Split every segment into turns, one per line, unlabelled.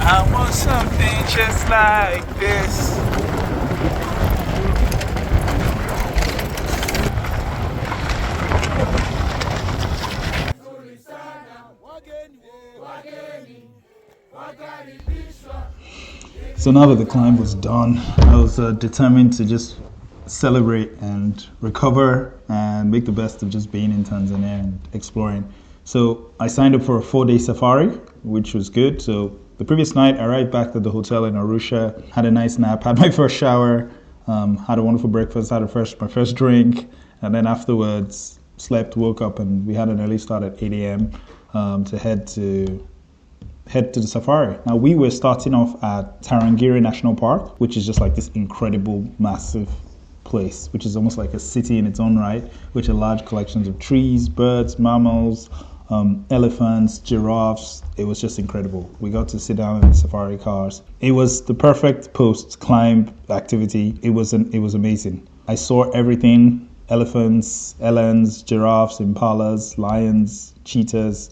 I want something just like this. So now that the climb was done, I was determined to just celebrate and recover and make the best of just being in Tanzania and exploring. So I signed up for a 4-day safari, which was good. So the previous night, I arrived back at the hotel in Arusha, had a nice nap, had my first shower, had a wonderful breakfast, had my first drink, and then afterwards slept, woke up, and we had an early start at 8 a.m. To head to the safari. Now, we were starting off at Tarangire National Park, which is just like this incredible, massive place, which is almost like a city in its own right, which are large collections of trees, birds, mammals, elephants, giraffes. It was just incredible. We got to sit down in the safari cars. It was the perfect post-climb activity. It was amazing. I saw everything: elephants, elands, giraffes, impalas, lions, cheetahs.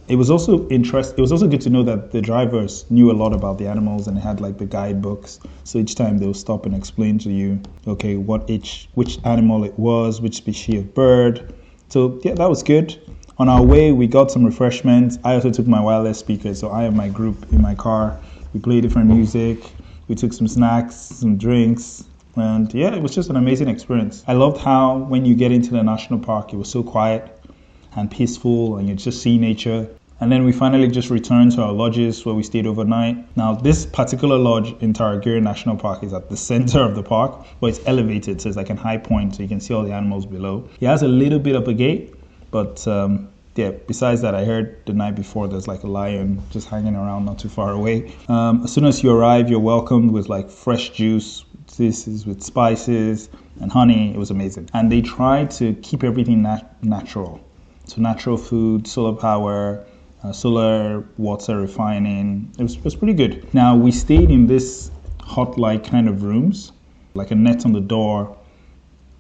It was also good to know that the drivers knew a lot about the animals and had like the guidebooks. So each time they'll stop and explain to you, okay, which animal it was, which species of bird. So yeah, that was good. On our way, we got some refreshments. I also took my wireless speakers, so I and my group in my car, we played different music. We took some snacks, some drinks. And yeah, it was just an amazing experience. I loved how when you get into the national park, it was so quiet and peaceful, and you just see nature. And then we finally just returned to our lodges where we stayed overnight. Now, this particular lodge in Tarangire National Park is at the center of the park, but it's elevated, so it's like a high point, so you can see all the animals below. It has a little bit of a gate, but yeah, besides that, I heard the night before there's like a lion just hanging around not too far away. As soon as you arrive, you're welcomed with like fresh juice. This is with spices and honey. It was amazing. And they try to keep everything natural. So natural food, solar power, solar water refining. It was pretty good. Now, we stayed in this hut-like kind of rooms, like a net on the door,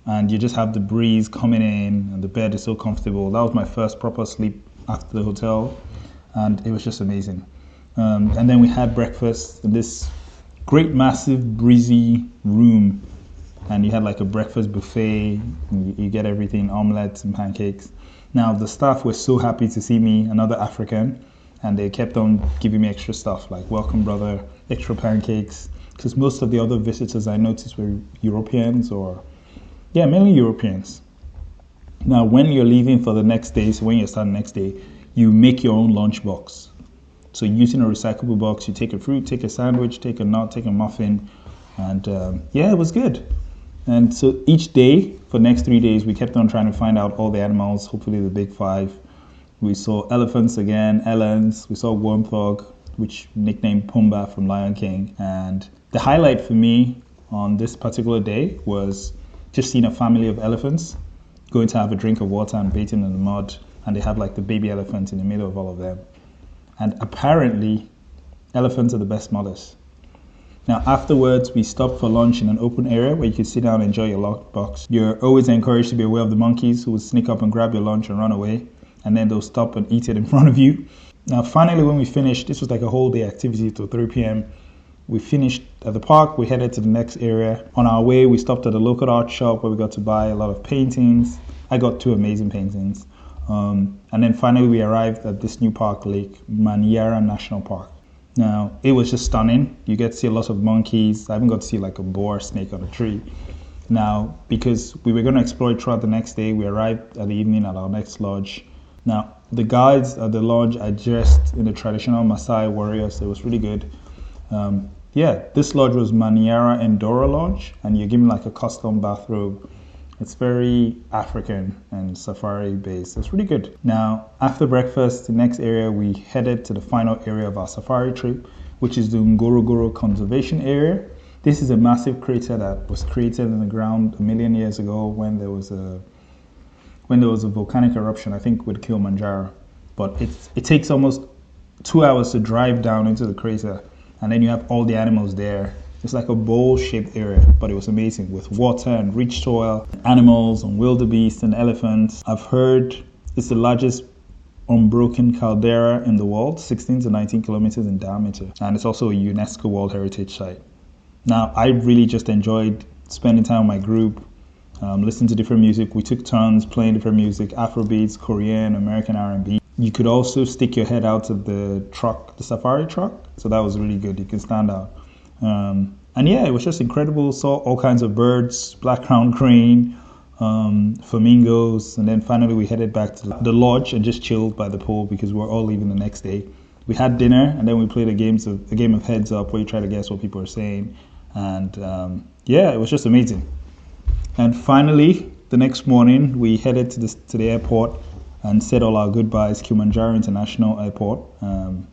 and you just have the breeze coming in, and the bed is so comfortable. That was my first proper sleep after the hotel, and it was just amazing. And then we had breakfast in this great, massive, breezy room, and you had like a breakfast buffet. You get everything, omelets and pancakes. Now, the staff were so happy to see me, another African, and they kept on giving me extra stuff like welcome brother, extra pancakes, because most of the other visitors I noticed were Europeans mainly Europeans. Now, when you're leaving for the next day, so when you start the next day, you make your own lunch box. So using a recyclable box, you take a fruit, take a sandwich, take a nut, take a muffin, and yeah, it was good. And so each day, for the next 3 days, we kept on trying to find out all the animals, hopefully the big five. We saw elephants again, elands. We saw wormthog, which nicknamed Pumbaa from Lion King. And the highlight for me on this particular day was just seeing a family of elephants going to have a drink of water and bathing in the mud. And they have like the baby elephant in the middle of all of them. And apparently, elephants are the best mothers. Now, afterwards, we stopped for lunch in an open area where you could sit down and enjoy your lunchbox. You're always encouraged to be aware of the monkeys who will sneak up and grab your lunch and run away, and then they'll stop and eat it in front of you. Now, finally, when we finished, this was like a whole day activity till 3 p.m. We finished at the park. We headed to the next area. On our way, we stopped at a local art shop where we got to buy a lot of paintings. I got 2 amazing paintings. And then finally, we arrived at this new park lake, Ngorongoro National Park. Now, it was just stunning. You get to see a lot of monkeys. I even got to see like a boar snake on a tree. Now, because we were going to explore it throughout the next day, we arrived at the evening at our next lodge. Now, the guides at the lodge are dressed in the traditional Maasai warriors. So it was really good. This lodge was Ngorongoro Endoro Lodge, and you're given like a custom bathrobe. It's very African and safari based. It's really good. Now, after breakfast, the next area, we headed to the final area of our safari trip, which is the Ngorongoro Conservation Area. This is a massive crater that was created in the ground 1 million years ago when there was a volcanic eruption, I think with Kilimanjaro. But it takes almost 2 hours to drive down into the crater, and then you have all the animals there. It's like a bowl-shaped area, but it was amazing with water and rich soil, animals and wildebeest and elephants. I've heard it's the largest unbroken caldera in the world, 16 to 19 kilometers in diameter. And it's also a UNESCO World Heritage Site. Now, I really just enjoyed spending time with my group, listening to different music. We took turns playing different music, Afrobeats, Korean, American R&B. You could also stick your head out of the truck, the safari truck. So that was really good. You could stand out. And yeah, it was just incredible. Saw all kinds of birds, black-crowned crane, flamingos. And then finally we headed back to the lodge and just chilled by the pool because we were all leaving the next day. We had dinner and then we played a game of heads up where you try to guess what people are saying. And yeah, it was just amazing. And finally, the next morning, we headed to the airport and said all our goodbyes, Kilimanjaro International Airport, and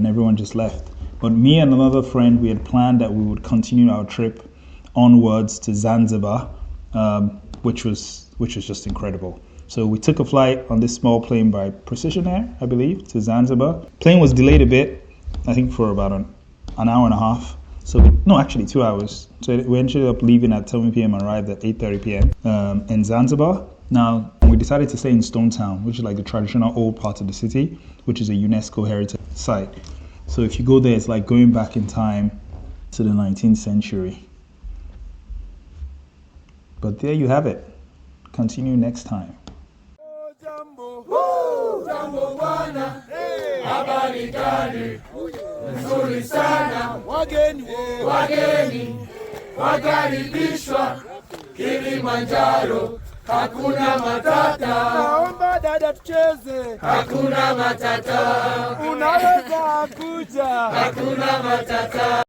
everyone just left. But me and another friend, we had planned that we would continue our trip onwards to Zanzibar, which was just incredible. So we took a flight on this small plane by Precision Air, I believe, to Zanzibar. Plane was delayed a bit, I think for about an hour and a half. So, no, actually 2 hours. So we ended up leaving at 7 p.m. and arrived at 8:30 p.m. In Zanzibar. Now, we decided to stay in Stone Town, which is like the traditional old part of the city, which is a UNESCO heritage site. So if you go there, it's like going back in time to the 19th century. But there you have it. Continue next time.
Habari gani? Nzuri sana. Wageni wakaribishwa Kilimanjaro, hakuna matata.
Naomba dada tucheze,
Hakuna matata.
unaweza kuja,
Hakuna matata.